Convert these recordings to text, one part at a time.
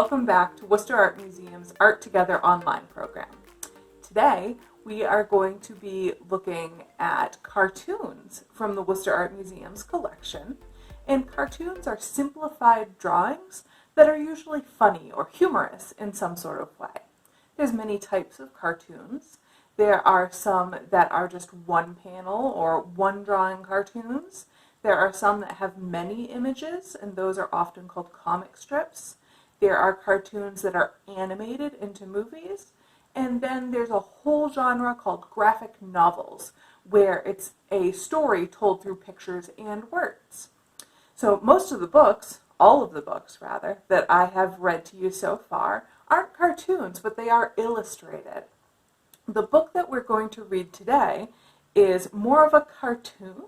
welcome back to Worcester Art Museum's Art Together online program. Today we are going to be looking at cartoons from the Worcester Art Museum's collection, and cartoons are simplified drawings that are usually funny or humorous in some sort of way. There's many types of cartoons. There are some that are just one panel or one drawing cartoons. There are some that have many images, and those are often called comic strips. There are cartoons that are animated into movies, and then there's a whole genre called graphic novels, where it's a story told through pictures and words. So most of the books, all of the books rather, that I have read to you so far aren't cartoons, but they are illustrated. The book that we're going to read today is more of a cartoon,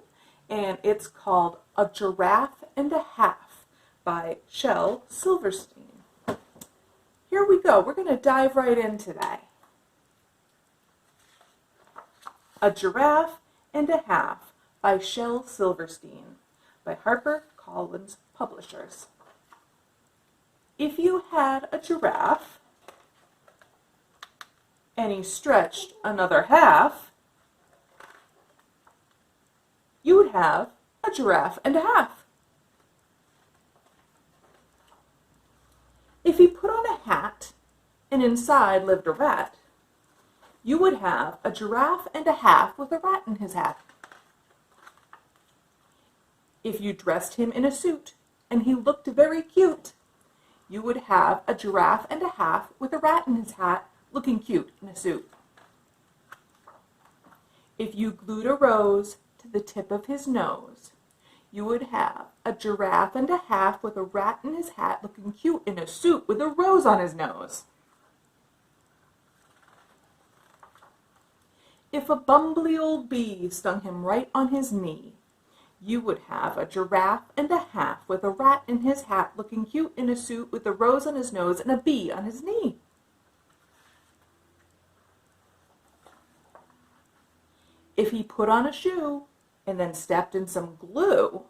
and it's called A Giraffe and a Half by Shel Silverstein. Here we go. We're going to dive right in today. A Giraffe and a Half by Shel Silverstein by HarperCollins Publishers. If you had a giraffe and he stretched another half, you would have a giraffe and a half. If he put on a hat and inside lived a rat, you would have a giraffe and a half with a rat in his hat. If you dressed him in a suit and he looked very cute, you would have a giraffe and a half with a rat in his hat looking cute in a suit. If you glued a rose to the tip of his nose, you would have a giraffe and a half with a rat in his hat looking cute in a suit with a rose on his nose. If a bumbly old bee stung him right on his knee, you would have a giraffe and a half with a rat in his hat looking cute in a suit with a rose on his nose and a bee on his knee. If he put on a shoe and then stepped in some glue,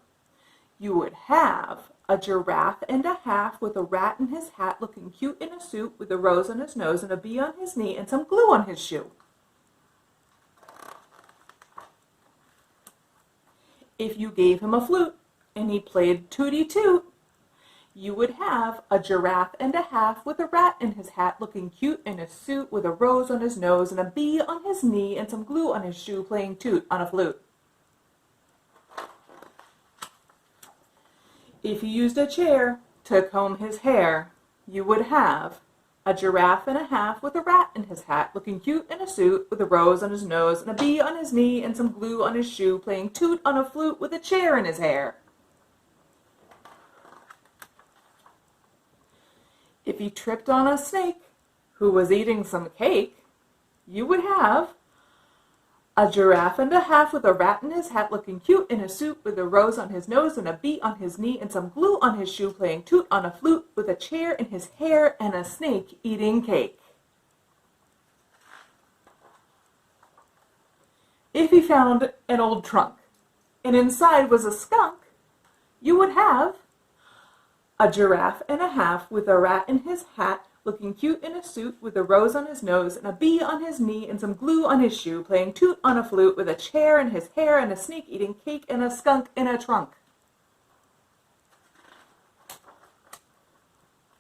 you would have a giraffe and a half with a rat in his hat looking cute in a suit with a rose on his nose and a bee on his knee and some glue on his shoe. If you gave him a flute and he played tooty toot, you would have a giraffe and a half with a rat in his hat looking cute in a suit with a rose on his nose and a bee on his knee and some glue on his shoe playing toot on a flute. If you used a chair to comb his hair, you would have a giraffe and a half with a rat in his hat looking cute in a suit with a rose on his nose and a bee on his knee and some glue on his shoe playing toot on a flute with a chair in his hair. If he tripped on a snake who was eating some cake, you would have a giraffe and a half with a rat in his hat looking cute in a suit with a rose on his nose and a bee on his knee and some glue on his shoe playing toot on a flute with a chair in his hair and a snake eating cake. If he found an old trunk and inside was a skunk, you would have a giraffe and a half with a rat in his hat looking cute in a suit with a rose on his nose and a bee on his knee and some glue on his shoe playing toot on a flute with a chair in his hair and a snake eating cake and a skunk in a trunk.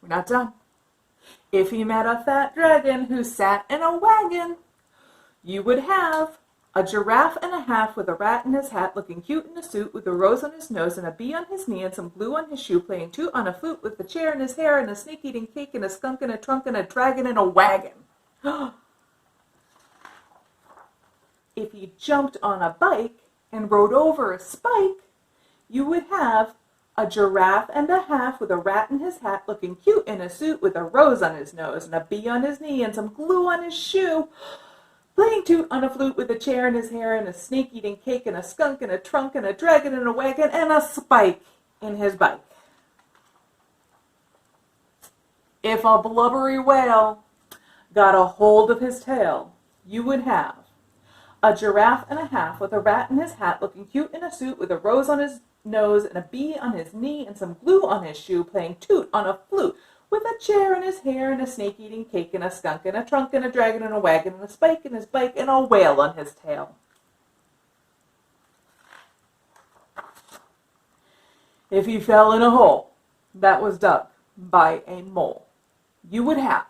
We're not done. If he met a fat dragon who sat in a wagon, you would have a giraffe and a half with a rat in his hat looking cute in a suit with a rose on his nose and a bee on his knee and some glue on his shoe playing toot on a flute with a chair in his hair and a snake eating cake and a skunk in a trunk and a dragon in a wagon. If he jumped on a bike and rode over a spike, you would have a giraffe and a half with a rat in his hat looking cute in a suit with a rose on his nose and a bee on his knee and some glue on his shoe playing toot on a flute with a chair in his hair and a snake eating cake and a skunk in a trunk and a dragon in a wagon and a spike in his bike. If a blubbery whale got a hold of his tail, you would have a giraffe and a half with a rat in his hat looking cute in a suit with a rose on his nose and a bee on his knee and some glue on his shoe playing toot on a flute with a chair in his hair and a snake eating cake and a skunk and a trunk and a dragon and a wagon and a spike in his bike and a whale on his tail. If he fell in a hole that was dug by a mole, you would have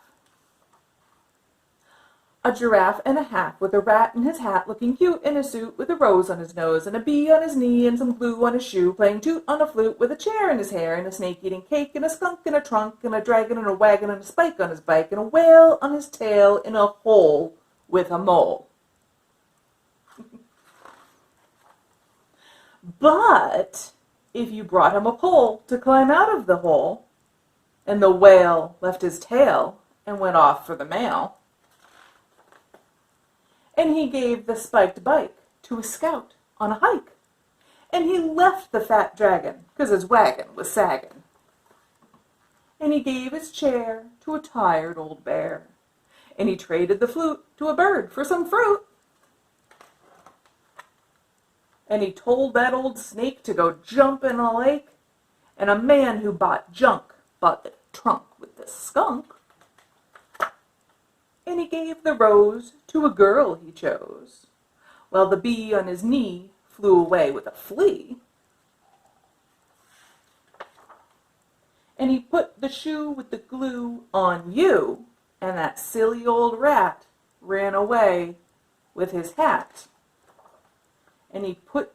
a giraffe and a half with a rat in his hat looking cute in a suit with a rose on his nose and a bee on his knee and some glue on his shoe playing toot on a flute with a chair in his hair and a snake eating cake and a skunk and a trunk and a dragon and a wagon and a spike on his bike and a whale on his tail in a hole with a mole. But if you brought him a pole to climb out of the hole and the whale left his tail and went off for the mail, and he gave the spiked bike to a scout on a hike, and he left the fat dragon because his wagon was sagging, and he gave his chair to a tired old bear, and he traded the flute to a bird for some fruit, and he told that old snake to go jump in a lake, and a man who bought junk bought the trunk with the skunk, and he gave the rose to a girl he chose, while the bee on his knee flew away with a flea. And he put the shoe with the glue on you, and that silly old rat ran away with his hat. And he put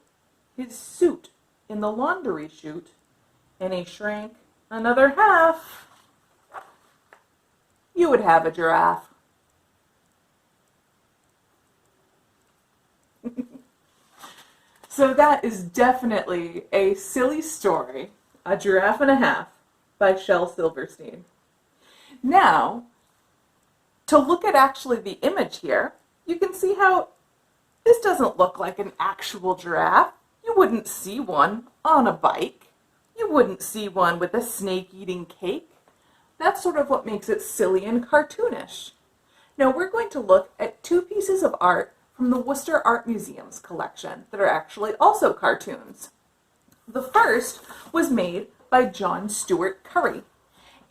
his suit in the laundry chute, and he shrank another half. You would have a giraffe. So that is definitely a silly story, A Giraffe and a Half, by Shel Silverstein. Now, to look at actually the image here, you can see how this doesn't look like an actual giraffe. You wouldn't see one on a bike. You wouldn't see one with a snake eating cake. That's sort of what makes it silly and cartoonish. Now we're going to look at two pieces of art from the Worcester Art Museum's collection that are actually also cartoons. The first was made by John Stuart Curry,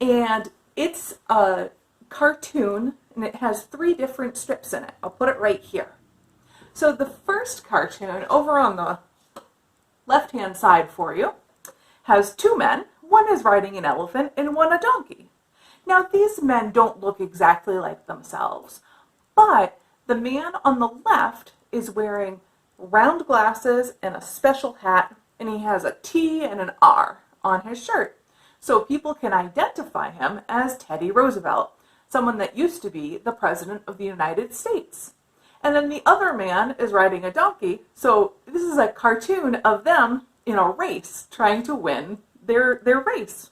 and it's a cartoon, and it has 3 different strips in it. I'll put it right here. So the first cartoon, over on the left-hand side for you, has 2 men. One is riding an elephant and one a donkey. Now these men don't look exactly like themselves, but the man on the left is wearing round glasses and a special hat, and he has a T and an R on his shirt. So people can identify him as Teddy Roosevelt, someone that used to be the President of the United States. And then the other man is riding a donkey, so this is a cartoon of them in a race trying to win their race.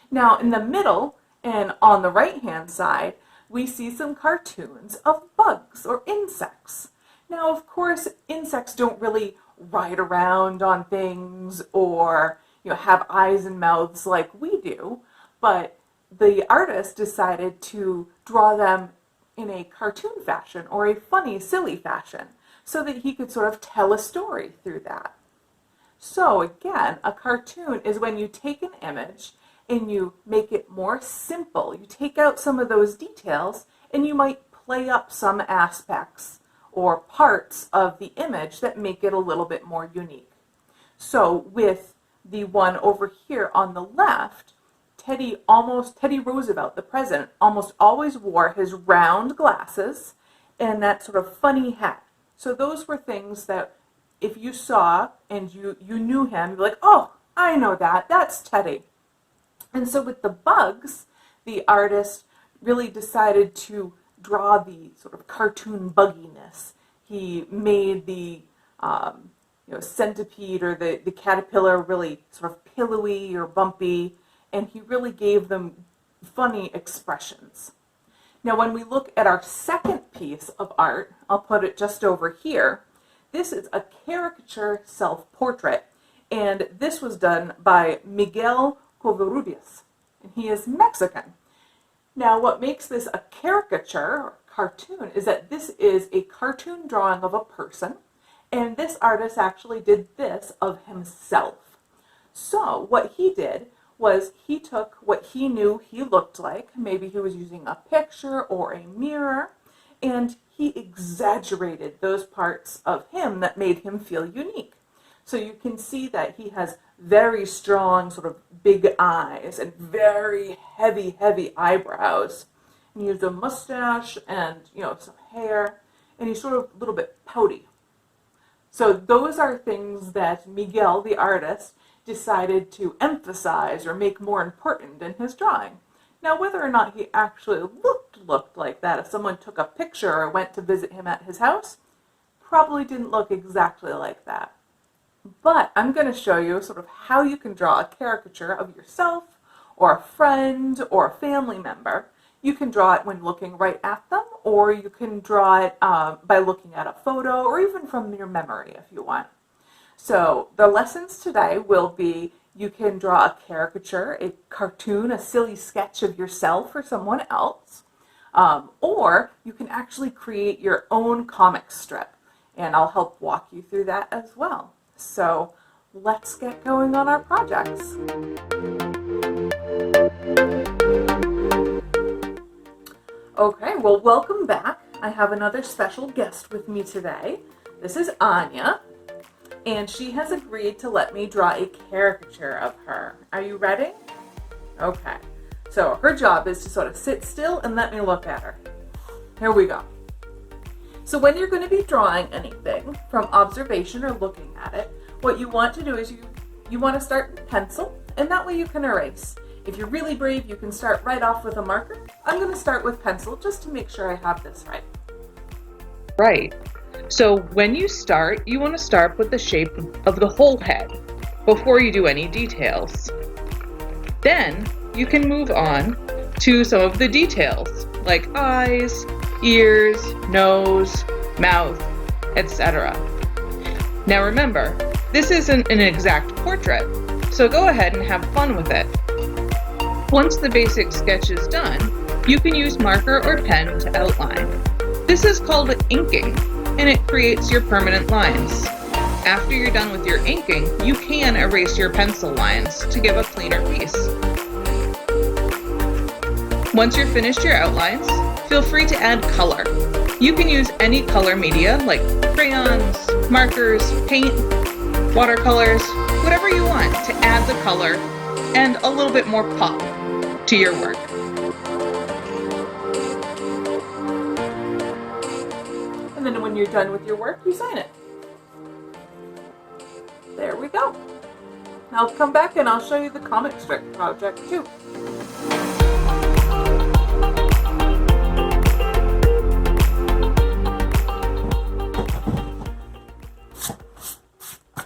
Now in the middle and on the right-hand side, we see some cartoons of bugs or insects. Now, of course, insects don't really ride around on things or, have eyes and mouths like we do, but the artist decided to draw them in a cartoon fashion or a funny, silly fashion so that he could sort of tell a story through that. So again, a cartoon is when you take an image and you make it more simple. You take out some of those details and you might play up some aspects or parts of the image that make it a little bit more unique. So with the one over here on the left, Teddy Roosevelt, the president, almost always wore his round glasses and that sort of funny hat. So those were things that if you saw and you knew him, you'd be like, oh, I know that, that's Teddy. And so with the bugs, the artist really decided to draw the sort of cartoon bugginess. He made the centipede or the caterpillar really sort of pillowy or bumpy, and he really gave them funny expressions. Now when we look at our second piece of art, I'll put it just over here. This is a caricature self-portrait, and this was done by Miguel Covarrubias, and he is Mexican. Now what makes this a caricature or cartoon is that this is a cartoon drawing of a person, and this artist actually did this of himself. So what he did was he took what he knew he looked like, maybe he was using a picture or a mirror, and he exaggerated those parts of him that made him feel unique. So you can see that he has very strong sort of big eyes and very heavy eyebrows. And he has a mustache and, some hair, and he's sort of a little bit pouty. So those are things that Miguel, the artist, decided to emphasize or make more important in his drawing. Now, whether or not he actually looked like that, if someone took a picture or went to visit him at his house, probably didn't look exactly like that. But I'm going to show you sort of how you can draw a caricature of yourself or a friend or a family member. You can draw it when looking right at them, or you can draw it by looking at a photo or even from your memory if you want. So the lessons today will be you can draw a caricature, a cartoon, a silly sketch of yourself or someone else, or you can actually create your own comic strip, and I'll help walk you through that as well. So let's get going on our projects. Okay, well, welcome back. I have another special guest with me today. This is Anya, and she has agreed to let me draw a caricature of her. Are you ready? Okay, so her job is to sort of sit still and let me look at her. Here we go. So when you're going to be drawing anything from observation or looking at it, what you want to do is you want to start with pencil, and that way you can erase. If you're really brave, you can start right off with a marker. I'm going to start with pencil just to make sure I have this right. Right. So when you start, you want to start with the shape of the whole head before you do any details. Then you can move on to some of the details like eyes, ears, nose, mouth, etc. Now remember, this isn't an exact portrait, so go ahead and have fun with it. Once the basic sketch is done, you can use marker or pen to outline. This is called inking, and it creates your permanent lines. After you're done with your inking, you can erase your pencil lines to give a cleaner piece. Once you're finished your outlines, feel free to add color. You can use any color media like crayons, markers, paint, watercolors, whatever you want to add the color and a little bit more pop to your work. And then when you're done with your work, you sign it. There we go. Now I'll come back and I'll show you the comic strip project too.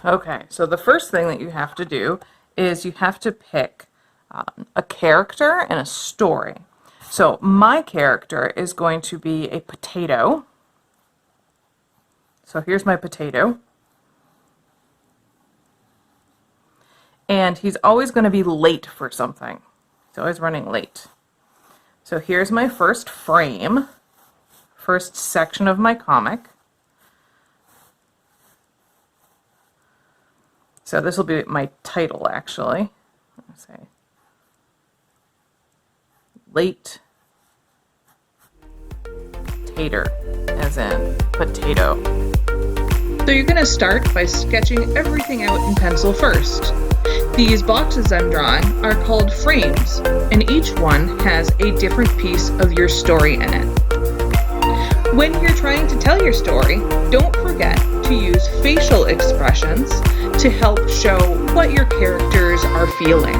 Okay, so the first thing that you have to do is you have to pick a character and a story. So my character is going to be a potato. So here's my potato. And he's always going to be late for something. He's always running late. So here's my first frame, first section of my comic. So this will be my title, actually. Let's say late tater, as in potato. So you're going to start by sketching everything out in pencil first. These boxes I'm drawing are called frames, and each one has a different piece of your story in it. When you're trying to tell your story, don't forget to use facial expressions to help show what your characters are feeling.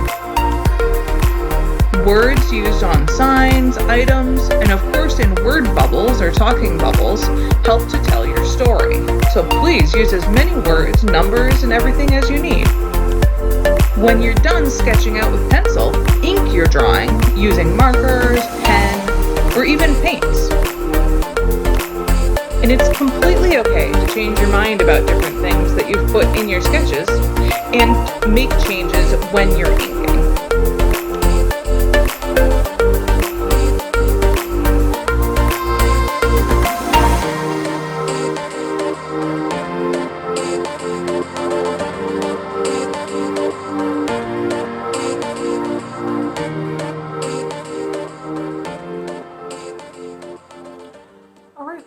Words used on signs, items, and of course in word bubbles or talking bubbles help to tell your story. So please use as many words, numbers, and everything as you need. When you're done sketching out with pencil, ink your drawing using markers, pen, or even paints. And it's completely okay to change your mind about different things that you've put in your sketches and make changes when you're inking.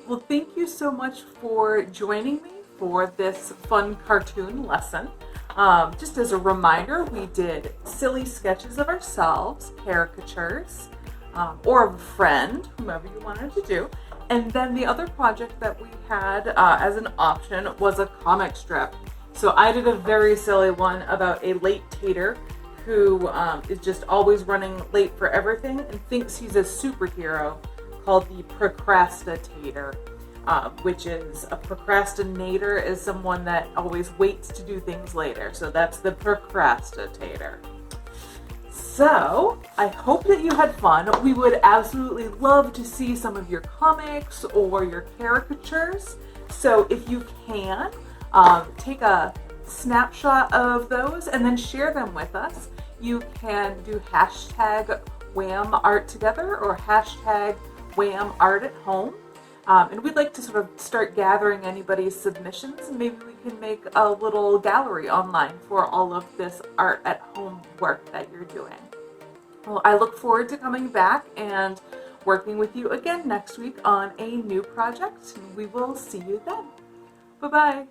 Well, thank you so much for joining me for this fun cartoon lesson. Just as a reminder, we did silly sketches of ourselves, caricatures, or of a friend, whomever you wanted to do. And then the other project that we had as an option was a comic strip. So I did a very silly one about a late tater who is just always running late for everything and thinks he's a superhero, called the procrastinator, which is a procrastinator is someone that always waits to do things later. So that's the procrastinator. So I hope that you had fun. We would absolutely love to see some of your comics or your caricatures. So if you can, take a snapshot of those and then share them with us. You can do hashtag Wham Art Together or hashtag Wham Art at Home. And we'd like to sort of start gathering anybody's submissions, and maybe we can make a little gallery online for all of this art at home work that you're doing. Well, I look forward to coming back and working with you again next week on a new project. We will see you then. Bye-bye.